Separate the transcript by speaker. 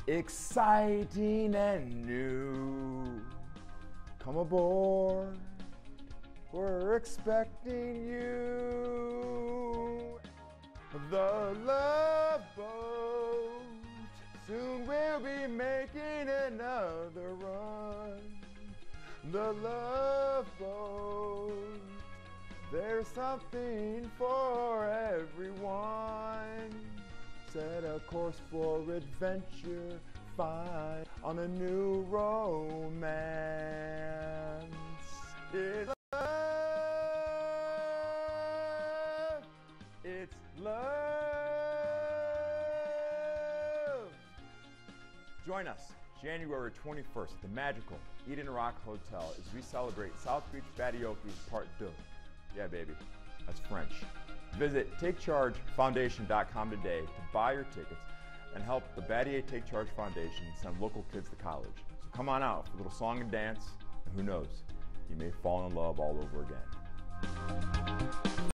Speaker 1: exciting and new. Come aboard, we're expecting you. The Love Boat, soon we'll be making another run. The Love Boat, there's something for everyone. Set a course for adventure, find on a new romance. It's love. It's love. Join us January 21st at the magical Eden Rock Hotel as we celebrate South Beach Battier Part 2. Yeah, baby, that's French. Visit TakeChargeFoundation.com today to buy your tickets and help the Battier Take Charge Foundation send local kids to college. So come on out for a little song and dance, and who knows, you may fall in love all over again.